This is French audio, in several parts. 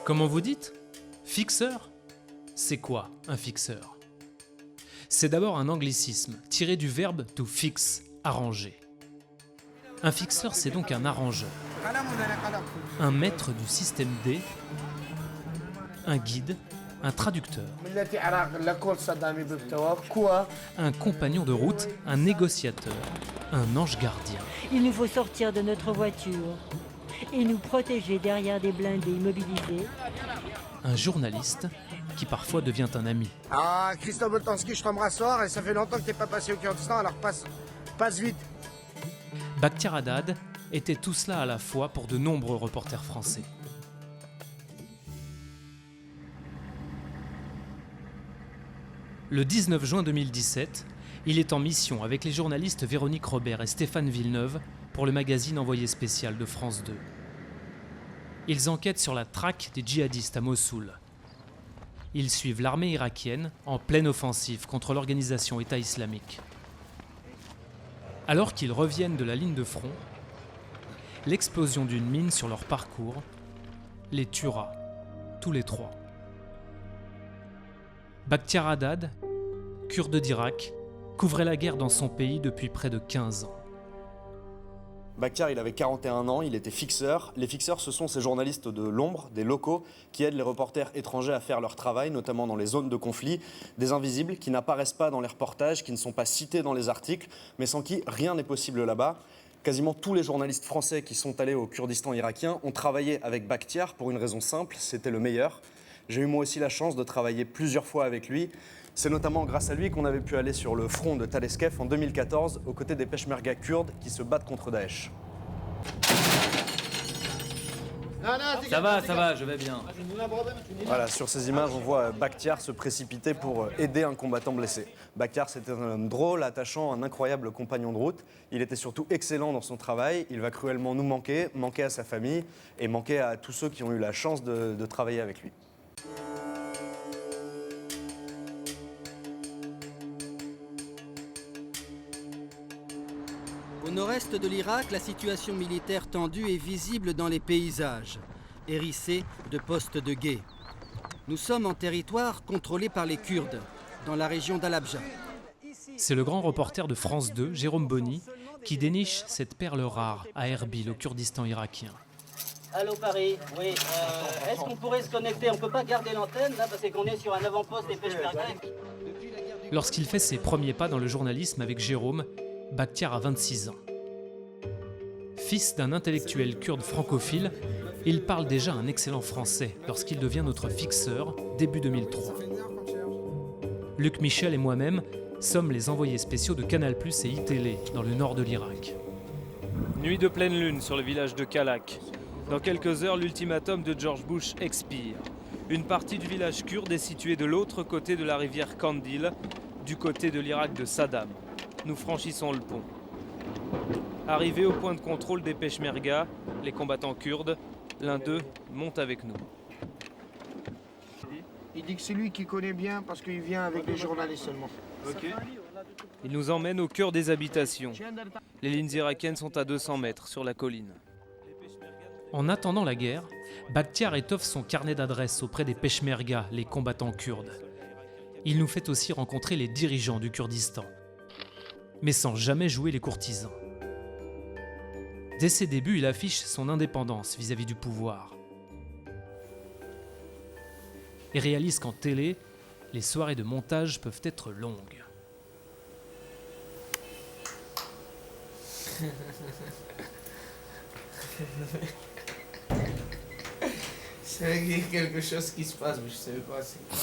Comment vous dites ? Fixeur ? C'est quoi un fixeur ? C'est d'abord un anglicisme tiré du verbe to fix, arranger. Un fixeur, c'est donc un arrangeur, un maître du système D, un guide, un traducteur, un compagnon de route, un négociateur, un ange gardien. Il nous faut sortir de notre voiture et nous protéger derrière des blindés immobilisés. Un journaliste qui parfois devient un ami. Ah, Christophe Boltanski, je t'embrasse fort et ça fait longtemps que t'es pas passé au Kurdistan, alors passe vite. Bakhtiar Haddad était tout cela à la fois pour de nombreux reporters français. Le 19 juin 2017, il est en mission avec les journalistes Véronique Robert et Stéphane Villeneuve pour le magazine Envoyé spécial de France 2. Ils enquêtent sur la traque des djihadistes à Mossoul. Ils suivent l'armée irakienne en pleine offensive contre l'organisation État islamique. Alors qu'ils reviennent de la ligne de front, l'explosion d'une mine sur leur parcours les tuera, tous les trois. Bakhtiar Haddad, kurde d'Irak, couvrait la guerre dans son pays depuis près de 15 ans. Bakhtiar, il avait 41 ans, il était fixeur. Les fixeurs, ce sont ces journalistes de l'ombre, des locaux, qui aident les reporters étrangers à faire leur travail, notamment dans les zones de conflit, des invisibles qui n'apparaissent pas dans les reportages, qui ne sont pas cités dans les articles, mais sans qui rien n'est possible là-bas. Quasiment tous les journalistes français qui sont allés au Kurdistan irakien ont travaillé avec Bakhtiar pour une raison simple, c'était le meilleur. J'ai eu moi aussi la chance de travailler plusieurs fois avec lui. C'est notamment grâce à lui qu'on avait pu aller sur le front de Taleskef en 2014, aux côtés des peshmerga kurdes qui se battent contre Daesh. Ça va, je vais bien. Voilà, sur ces images, on voit Bakhtiar se précipiter pour aider un combattant blessé. Bakhtiar, c'était un homme drôle, attachant, un incroyable compagnon de route. Il était surtout excellent dans son travail. Il va cruellement nous manquer à sa famille et manquer à tous ceux qui ont eu la chance de travailler avec lui. Au nord-est de l'Irak, la situation militaire tendue est visible dans les paysages, hérissés de postes de guet. Nous sommes en territoire contrôlé par les Kurdes, dans la région d'Al-Abja. C'est le grand reporter de France 2, Jérôme Bonny, qui déniche cette perle rare à Erbil, au Kurdistan irakien. Allô Paris, oui. Est-ce qu'on pourrait se connecter ? On ne peut pas garder l'antenne là parce qu'on est sur un avant-poste des peshmerga. Lorsqu'il fait ses premiers pas dans le journalisme avec Jérôme, Bakhtiar a 26 ans. Fils d'un intellectuel kurde francophile, il parle déjà un excellent français lorsqu'il devient notre fixeur début 2003. Luc Michel et moi-même sommes les envoyés spéciaux de Canal+ et iTélé dans le nord de l'Irak. Nuit de pleine lune sur le village de Kalak. Dans quelques heures, l'ultimatum de George Bush expire. Une partie du village kurde est située de l'autre côté de la rivière Kandil, du côté de l'Irak de Saddam. Nous franchissons le pont. Arrivés au point de contrôle des peshmerga, les combattants kurdes, l'un d'eux monte avec nous. Il dit que c'est lui qui connaît bien parce qu'il vient avec les journalistes seulement. Okay. Il nous emmène au cœur des habitations. Les lignes irakiennes sont à 200 mètres sur la colline. En attendant la guerre, Bakhtiar étoffe son carnet d'adresses auprès des peshmerga, les combattants kurdes. Il nous fait aussi rencontrer les dirigeants du Kurdistan, mais sans jamais jouer les courtisans. Dès ses débuts, il affiche son indépendance vis-à-vis du pouvoir et réalise qu'en télé, les soirées de montage peuvent être longues. C'est quelque chose qui se passe, mais je ne sais pas c'est quoi.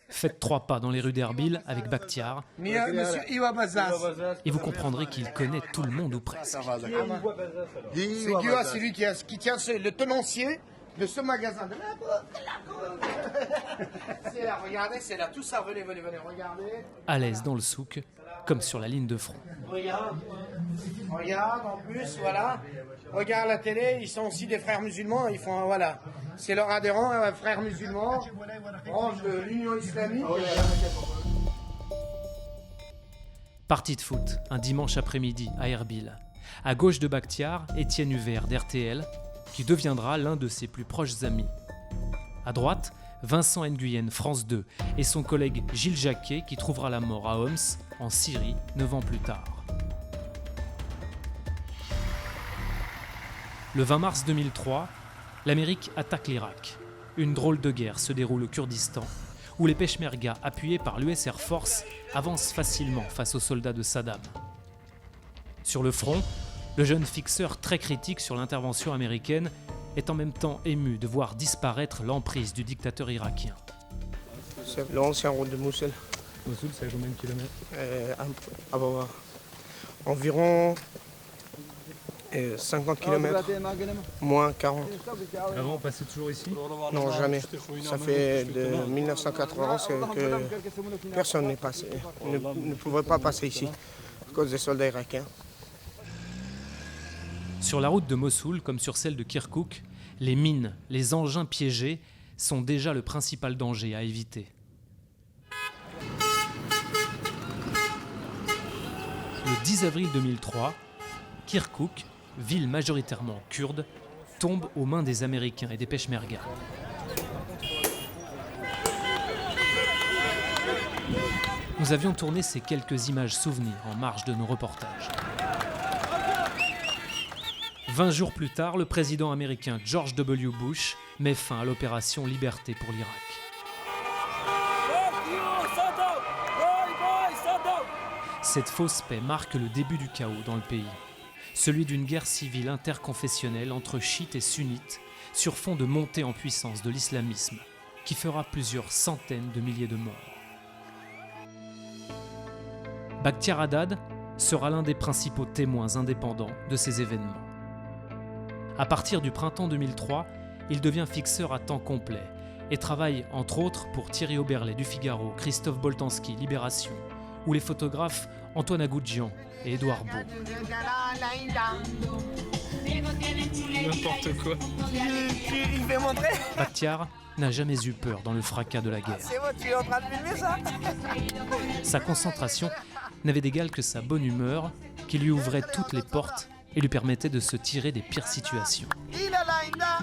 Faites 3 pas dans les rues d'Erbil avec Bakhtiar et vous comprendrez qu'il connaît tout le monde ou presque. C'est Gua, c'est lui qui tient le tenancier de ce magasin. C'est là, regardez, c'est là, tout ça, venez, regardez. À l'aise dans le souk, comme sur la ligne de front. Regarde, en plus, voilà. Regarde la télé, ils sont aussi des frères musulmans, ils font, voilà. C'est leur adhérent, frères musulmans, branche de l'Union islamique. Partie de foot, un dimanche après-midi à Erbil. À gauche de Bakhtiar, Étienne Huvert d'RTL, qui deviendra l'un de ses plus proches amis. À droite, Vincent Nguyen, France 2, et son collègue Gilles Jacquet qui trouvera la mort à Homs, en Syrie, 9 ans plus tard. Le 20 mars 2003, l'Amérique attaque l'Irak. Une drôle de guerre se déroule au Kurdistan, où les Peshmerga, appuyés par l'US Air Force, avancent facilement face aux soldats de Saddam. Sur le front, le jeune fixeur, très critique sur l'intervention américaine, est en même temps ému de voir disparaître l'emprise du dictateur irakien. C'est l'ancien route de Mossoul. Mossoul, c'est à combien de kilomètres? Environ 50 km, moins 40. Avant, on passait toujours ici? Non, jamais. Ça fait de 1991 que personne n'est passé, ne pouvait pas passer ici à cause des soldats irakiens. Sur la route de Mossoul, comme sur celle de Kirkouk, les mines, les engins piégés sont déjà le principal danger à éviter. Le 10 avril 2003, Kirkouk, ville majoritairement kurde, tombe aux mains des Américains et des Peshmerga. Nous avions tourné ces quelques images souvenirs en marge de nos reportages. 20 jours plus tard, le président américain George W. Bush met fin à l'opération Liberté pour l'Irak. Cette fausse paix marque le début du chaos dans le pays, celui d'une guerre civile interconfessionnelle entre chiites et sunnites sur fond de montée en puissance de l'islamisme, qui fera plusieurs centaines de milliers de morts. Bakhtiar Haddad sera l'un des principaux témoins indépendants de ces événements. À partir du printemps 2003, il devient fixeur à temps complet et travaille entre autres pour Thierry Oberlé du Figaro, Christophe Boltanski, Libération, ou les photographes Antoine Agoudjian et Édouard Beau. N'importe quoi. Il fait montrer. Bakhtiar n'a jamais eu peur dans le fracas de la guerre. C'est bon, tu es en train de filmer ça? Sa concentration n'avait d'égal que sa bonne humeur qui lui ouvrait toutes les portes et lui permettait de se tirer des pires situations. Il a l'Aïda,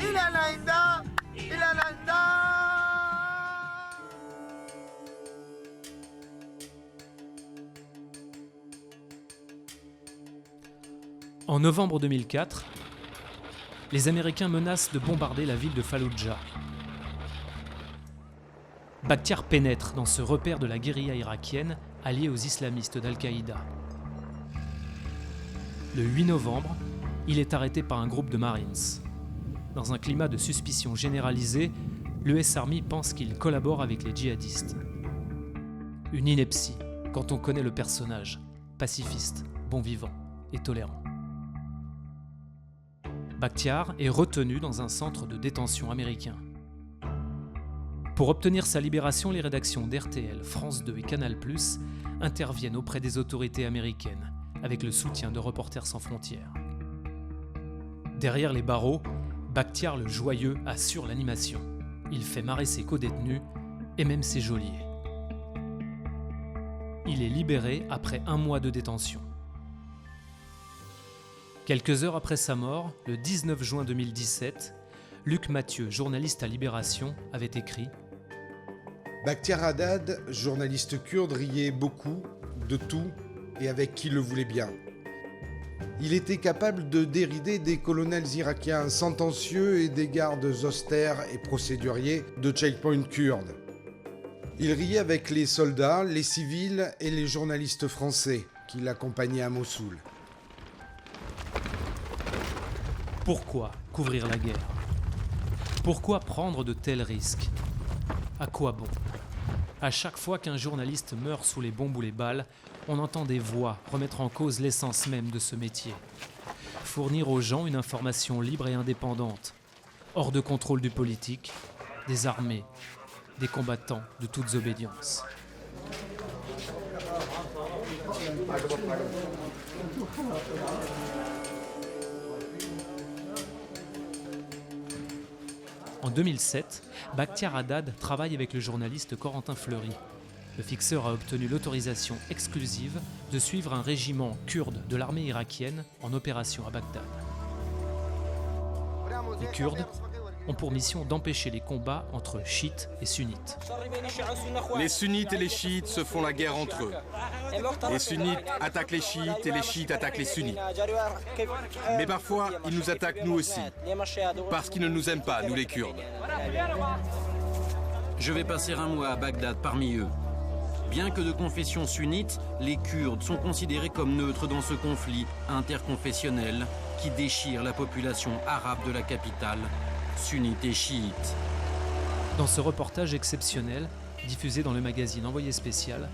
il a l'Aïda, il a l'Aïda. En novembre 2004, les Américains menacent de bombarder la ville de Falloujah. Bakhtiar pénètre dans ce repère de la guérilla irakienne alliée aux islamistes d'Al-Qaïda. Le 8 novembre, il est arrêté par un groupe de Marines. Dans un climat de suspicion généralisée, l'US Army pense qu'il collabore avec les djihadistes. Une ineptie quand on connaît le personnage, pacifiste, bon vivant et tolérant. Bakhtiar est retenu dans un centre de détention américain. Pour obtenir sa libération, les rédactions d'RTL, France 2 et Canal+ interviennent auprès des autorités américaines, avec le soutien de Reporters sans frontières. Derrière les barreaux, Bakhtiar le joyeux assure l'animation. Il fait marrer ses codétenus et même ses geôliers. Il est libéré après 1 mois de détention. Quelques heures après sa mort, le 19 juin 2017, Luc Mathieu, journaliste à Libération, avait écrit « Bakhtiar Haddad, journaliste kurde, riait beaucoup, de tout et avec qui le voulait bien. Il était capable de dérider des colonels irakiens sentencieux et des gardes austères et procéduriers de checkpoint kurde. Il riait avec les soldats, les civils et les journalistes français qui l'accompagnaient à Mossoul. » Pourquoi couvrir la guerre? Pourquoi prendre de tels risques? À quoi bon? À chaque fois qu'un journaliste meurt sous les bombes ou les balles, on entend des voix remettre en cause l'essence même de ce métier. Fournir aux gens une information libre et indépendante, hors de contrôle du politique, des armées, des combattants de toutes obédiences. En 2007, Bakhtiar Haddad travaille avec le journaliste Corentin Fleury. Le fixeur a obtenu l'autorisation exclusive de suivre un régiment kurde de l'armée irakienne en opération à Bagdad. Les Kurdes, ont pour mission d'empêcher les combats entre chiites et sunnites. Les sunnites et les chiites se font la guerre entre eux. Les sunnites attaquent les chiites et les chiites attaquent les sunnites. Mais parfois, ils nous attaquent nous aussi, parce qu'ils ne nous aiment pas, nous les Kurdes. Je vais passer un mois à Bagdad parmi eux. Bien que de confession sunnite, les Kurdes sont considérés comme neutres dans ce conflit interconfessionnel qui déchire la population arabe de la capitale, sunnite et chiite. Dans ce reportage exceptionnel, diffusé dans le magazine Envoyé spécial,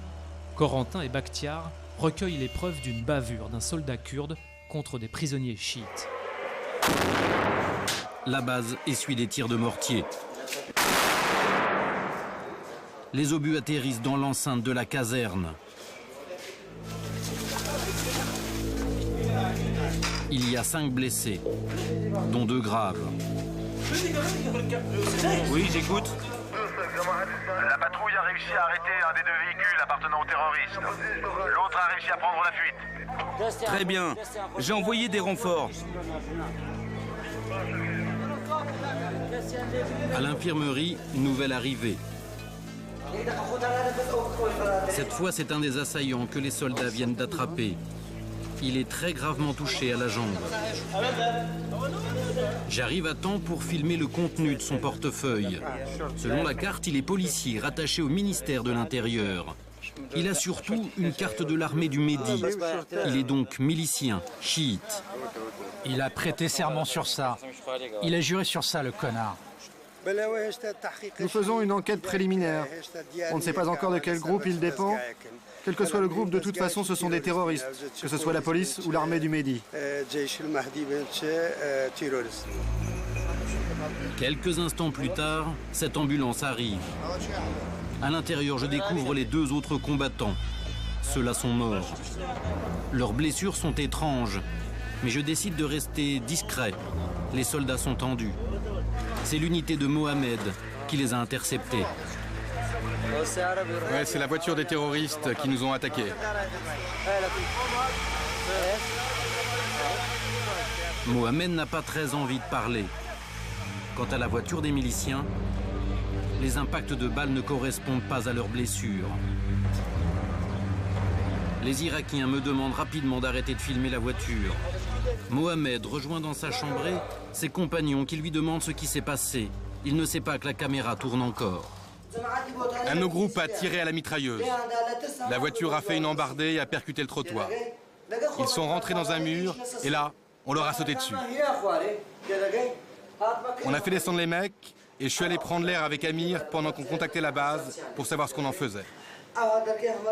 Corentin et Bakhtiar recueillent les preuves d'une bavure d'un soldat kurde contre des prisonniers chiites. La base essuie des tirs de mortier. Les obus atterrissent dans l'enceinte de la caserne. Il y a 5 blessés, dont 2 graves. Oui, j'écoute. La patrouille a réussi à arrêter un des 2 véhicules appartenant aux terroristes. L'autre a réussi à prendre la fuite. Très bien. J'ai envoyé des renforts. À l'infirmerie, nouvelle arrivée. Cette fois, c'est un des assaillants que les soldats viennent d'attraper. Il est très gravement touché à la jambe. J'arrive à temps pour filmer le contenu de son portefeuille. Selon la carte, il est policier, rattaché au ministère de l'Intérieur. Il a surtout une carte de l'armée du Mehdi. Il est donc milicien, chiite. Il a prêté serment sur ça. Il a juré sur ça, le connard. Nous faisons une enquête préliminaire. On ne sait pas encore de quel groupe il dépend. Quel que soit le groupe, de toute façon, ce sont des terroristes, que ce soit la police ou l'armée du Mehdi. Quelques instants plus tard, cette ambulance arrive. À l'intérieur, je découvre les 2 autres combattants. Ceux-là sont morts. Leurs blessures sont étranges, mais je décide de rester discret. Les soldats sont tendus. C'est l'unité de Mohamed qui les a interceptés. Ouais, c'est la voiture des terroristes qui nous ont attaqués. Mohamed n'a pas très envie de parler. Quant à la voiture des miliciens, les impacts de balles ne correspondent pas à leurs blessures. Les Irakiens me demandent rapidement d'arrêter de filmer la voiture. Mohamed rejoint dans sa chambrée ses compagnons qui lui demandent ce qui s'est passé. Il ne sait pas que la caméra tourne encore. Un de nos groupes a tiré à la mitrailleuse. La voiture a fait une embardée et a percuté le trottoir. Ils sont rentrés dans un mur et là, on leur a sauté dessus. On a fait descendre les mecs et je suis allé prendre l'air avec Amir pendant qu'on contactait la base pour savoir ce qu'on en faisait.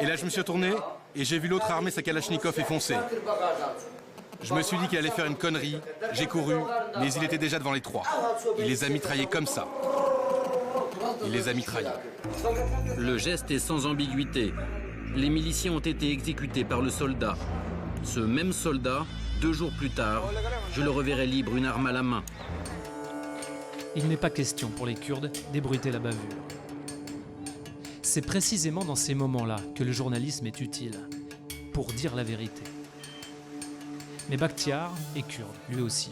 Et là, je me suis retourné et j'ai vu l'autre armer sa Kalachnikov et foncer. Je me suis dit qu'il allait faire une connerie, j'ai couru, mais il était déjà devant les 3. Il les a mitraillés comme ça. Il les a mitraillés. Le geste est sans ambiguïté. Les miliciens ont été exécutés par le soldat. Ce même soldat, 2 jours plus tard, je le reverrai libre, une arme à la main. Il n'est pas question pour les Kurdes d'ébruiter la bavure. C'est précisément dans ces moments-là que le journalisme est utile, pour dire la vérité. Mais Bakhtiar est kurde, lui aussi.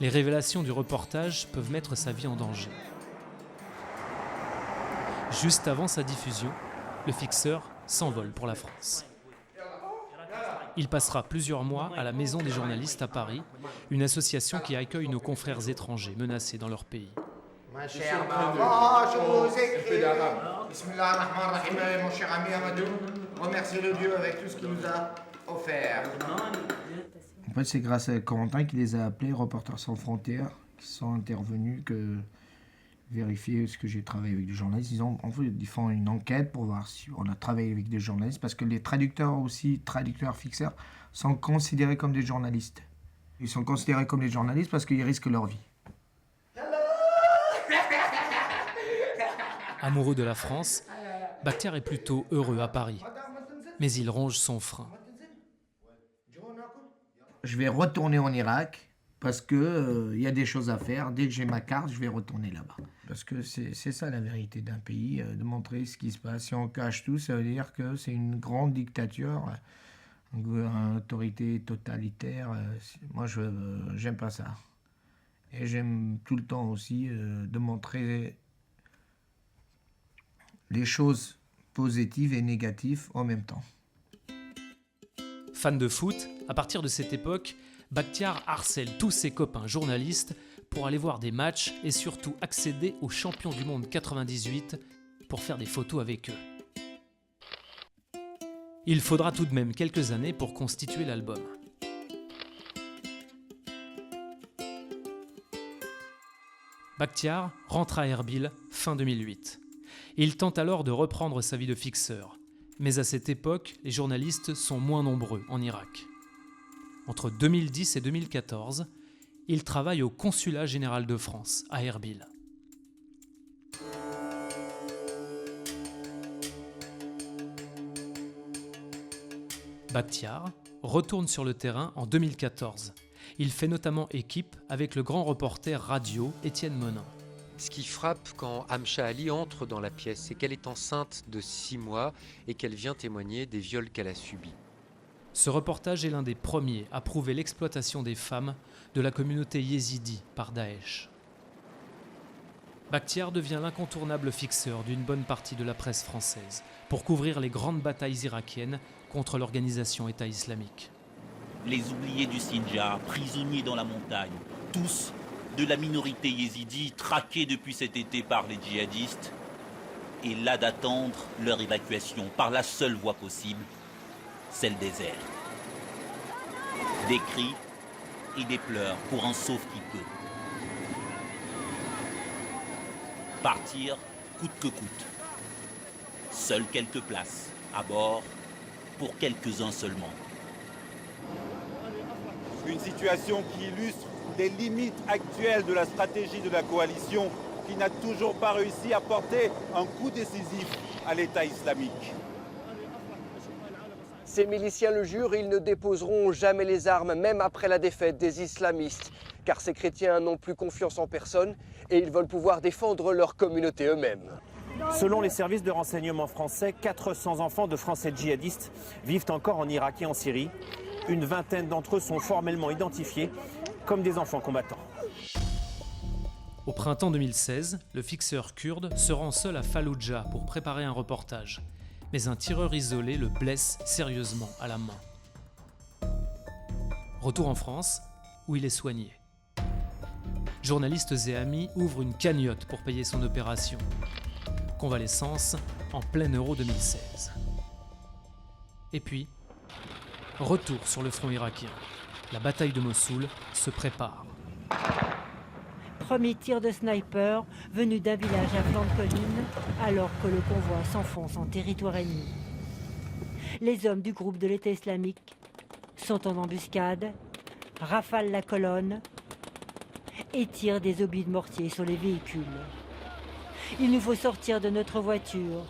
Les révélations du reportage peuvent mettre sa vie en danger. Juste avant sa diffusion, le fixeur s'envole pour la France. Il passera plusieurs mois à la Maison des journalistes à Paris, une association qui accueille nos confrères étrangers menacés dans leur pays. Ma chère maman, je vous écris. Bismillah ar-Rahman ar-Rahim, mon cher ami Amadou. Remerciez le Dieu avec tout ce qu'il nous a offert. En fait, c'est grâce à Corentin qui les a appelés, Reporters sans frontières, qui sont intervenus, que vérifier ce que j'ai travaillé avec des journalistes. Ils font une enquête pour voir si on a travaillé avec des journalistes, parce que les traducteurs aussi, traducteurs fixeurs, sont considérés comme des journalistes. Ils sont considérés comme des journalistes parce qu'ils risquent leur vie. Amoureux de la France, Bakhtiar est plutôt heureux à Paris. Mais il ronge son frein. Je vais retourner en Irak parce que y a des choses à faire. Dès que j'ai ma carte, je vais retourner là-bas. Parce que c'est ça la vérité d'un pays, de montrer ce qui se passe. Si on cache tout, ça veut dire que c'est une grande dictature, une autorité totalitaire. Moi, j'aime pas ça. Et j'aime tout le temps aussi de montrer les choses positives et négatives en même temps. Fan de foot, à partir de cette époque, Bakhtiar harcèle tous ses copains journalistes pour aller voir des matchs et surtout accéder aux champions du monde 98 pour faire des photos avec eux. Il faudra tout de même quelques années pour constituer l'album. Bakhtiar rentre à Erbil fin 2008. Il tente alors de reprendre sa vie de fixeur. Mais à cette époque, les journalistes sont moins nombreux en Irak. Entre 2010 et 2014, il travaille au Consulat général de France, à Erbil. Bakhtiar retourne sur le terrain en 2014. Il fait notamment équipe avec le grand reporter radio Étienne Monin. Ce qui frappe quand Hamcha Ali entre dans la pièce, c'est qu'elle est enceinte de 6 mois et qu'elle vient témoigner des viols qu'elle a subis. Ce reportage est l'un des premiers à prouver l'exploitation des femmes de la communauté yézidi par Daesh. Bakhtiar devient l'incontournable fixeur d'une bonne partie de la presse française pour couvrir les grandes batailles irakiennes contre l'organisation État islamique. Les oubliés du Sinjar, prisonniers dans la montagne, tous de la minorité yézidi traquée depuis cet été par les djihadistes, et là d'attendre leur évacuation par la seule voie possible, celle des airs. Des cris et des pleurs pour un sauve qui peut. Partir coûte que coûte. Seules quelques places à bord pour quelques-uns seulement. Une situation qui illustre les limites actuelles de la stratégie de la coalition qui n'a toujours pas réussi à porter un coup décisif à l'État islamique. Ces miliciens le jurent, ils ne déposeront jamais les armes, même après la défaite des islamistes, car ces chrétiens n'ont plus confiance en personne et ils veulent pouvoir défendre leur communauté eux-mêmes. Selon les services de renseignement français, 400 enfants de Français djihadistes vivent encore en Irak et en Syrie. Une vingtaine d'entre eux sont formellement identifiés comme des enfants combattants. Au printemps 2016, le fixeur kurde se rend seul à Falloujah pour préparer un reportage. Mais un tireur isolé le blesse sérieusement à la main. Retour en France, où il est soigné. Journalistes et amis ouvrent une cagnotte pour payer son opération. Convalescence en plein Euro 2016. Et puis, retour sur le front irakien. La bataille de Mossoul se prépare. Premier tir de sniper venu d'un village à flanc de colline alors que le convoi s'enfonce en territoire ennemi. Les hommes du groupe de l'État islamique sont en embuscade, rafalent la colonne et tirent des obus de mortier sur les véhicules. Il nous faut sortir de notre voiture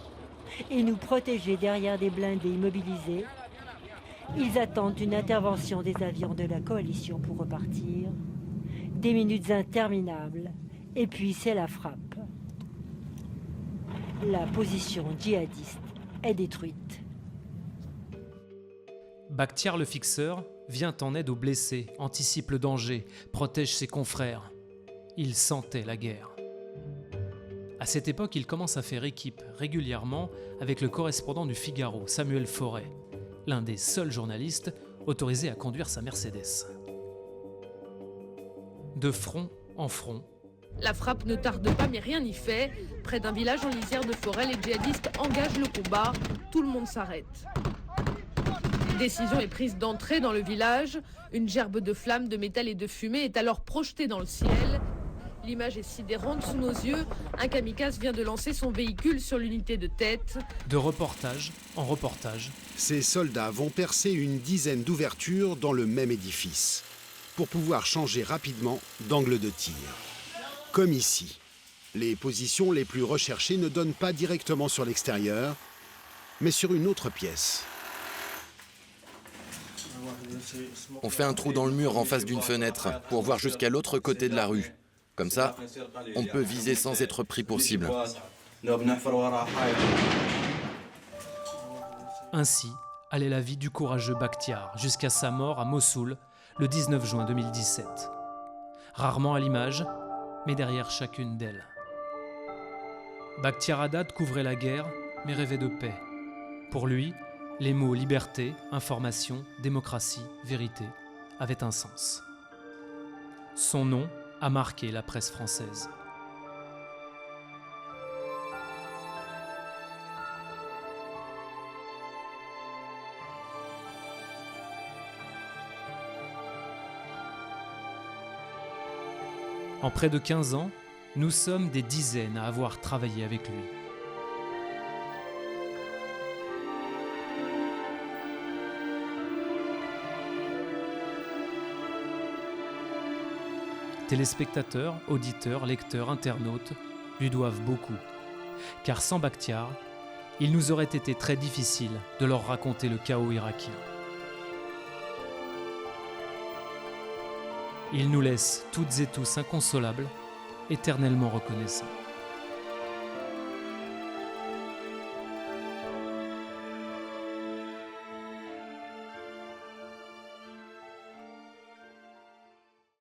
et nous protéger derrière des blindés immobilisés. Ils attendent une intervention des avions de la coalition pour repartir. Des minutes interminables, et puis c'est la frappe. La position djihadiste est détruite. Bakhtiar le fixeur vient en aide aux blessés, anticipe le danger, protège ses confrères. Il sentait la guerre. À cette époque, il commence à faire équipe régulièrement avec le correspondant du Figaro, Samuel Forêt, l'un des seuls journalistes autorisés à conduire sa Mercedes. De front en front. La frappe ne tarde pas, mais rien n'y fait. Près d'un village en lisière de forêt, les djihadistes engagent le combat. Tout le monde s'arrête. Une décision est prise d'entrer dans le village. Une gerbe de flammes, de métal et de fumée est alors projetée dans le ciel. L'image est sidérante sous nos yeux. Un kamikaze vient de lancer son véhicule sur l'unité de tête. De reportage en reportage. Ces soldats vont percer une dizaine d'ouvertures dans le même édifice pour pouvoir changer rapidement d'angle de tir. Comme ici, les positions les plus recherchées ne donnent pas directement sur l'extérieur, mais sur une autre pièce. On fait un trou dans le mur en face d'une fenêtre pour voir jusqu'à l'autre côté de la rue. Comme ça, on peut viser sans être pris pour cible. Ainsi allait la vie du courageux Bakhtiar jusqu'à sa mort à Mossoul le 19 juin 2017. rarement à l'image, mais derrière chacune d'elles. Bakhtiar Haddad couvrait la guerre, mais rêvait de paix. Pour lui, les mots liberté, information, démocratie, vérité avaient un sens. Son nom a marqué la presse française. En près de 15 ans, nous sommes des dizaines à avoir travaillé avec lui. Téléspectateurs, auditeurs, lecteurs, internautes lui doivent beaucoup. Car sans Bakhtiar, il nous aurait été très difficile de leur raconter le chaos irakien. Il nous laisse toutes et tous inconsolables, éternellement reconnaissants.